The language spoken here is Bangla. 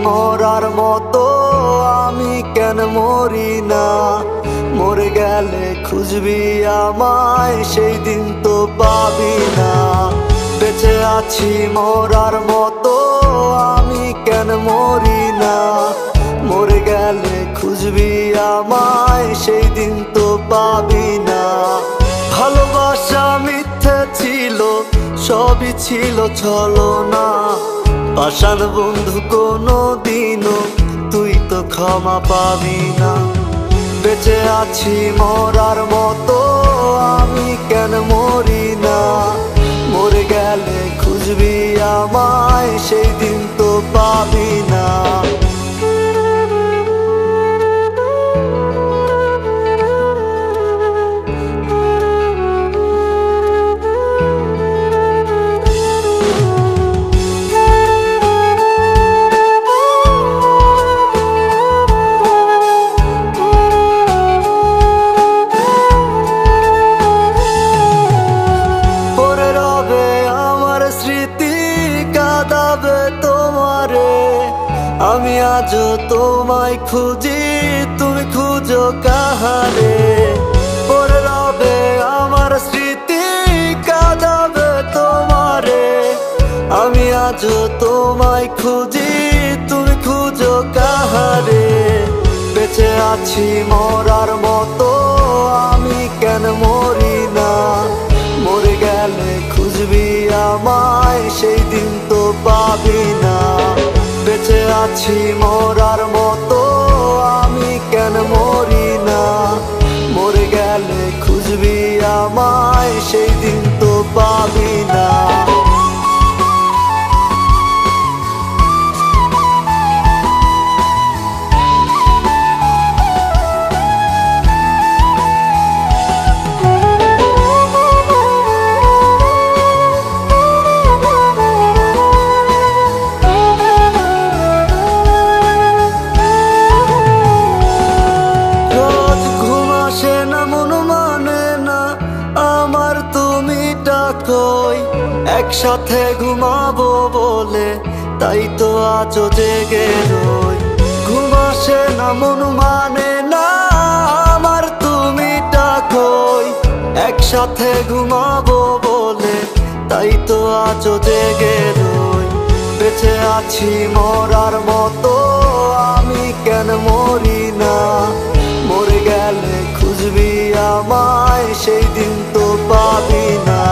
মরার মতো, আমি কেন মরি না? মরে গেলে খুঁজবি আমায়, সেই দিন তো পাবি না। বেঁচে আছি মরার মতো, আমি কেন মরি না? মরে গেলে খুঁজবি আমায়, সেই দিন তো পাবি না। ভালোবাসা মিথ্যে ছিল, সবই ছিল ছলনা। পাষাণ বন্ধু কোনো দিনও তুই তো ক্ষমা পাবি না। বেঁচে আছি মরার মতো, আমি কেন মরি না? মরে গেলে খুঁজবি আমায়, সেই দিন তো পাবি না। আমি আজও তোমায় খুঁজি, তুমি খুঁজো কাহারে? পড়ে রবে আমার স্মৃতি, কাঁদাবে তোমারে। আমি আজও তোমায় খুঁজি, তুমি খুঁজো কাহারে? বেঁচে আছি মরার মতো, আমি কেন মরি না? মরে গেলে খুঁজবি আমায়, সেই দিন তো পাবি না। বেঁচে আছি মরার মতো, আমি কেন মরি না? মরে গেলে খুঁজবি আমায়, সেই দিন তো পাবি না। একসাথে ঘুমাবো বলে তাই তো আজও জেগে রই। ঘুম আসে না, মন মানে না আমার, তুমি ডাকোই। একসাথে ঘুমাবো বলে তাই তো আজও জেগে রই। বেঁচে আছি মরার মতো, আমি কেন মরি না? মরে গেলে খুঁজবি আমায়, সেই দিন তো পাবি না।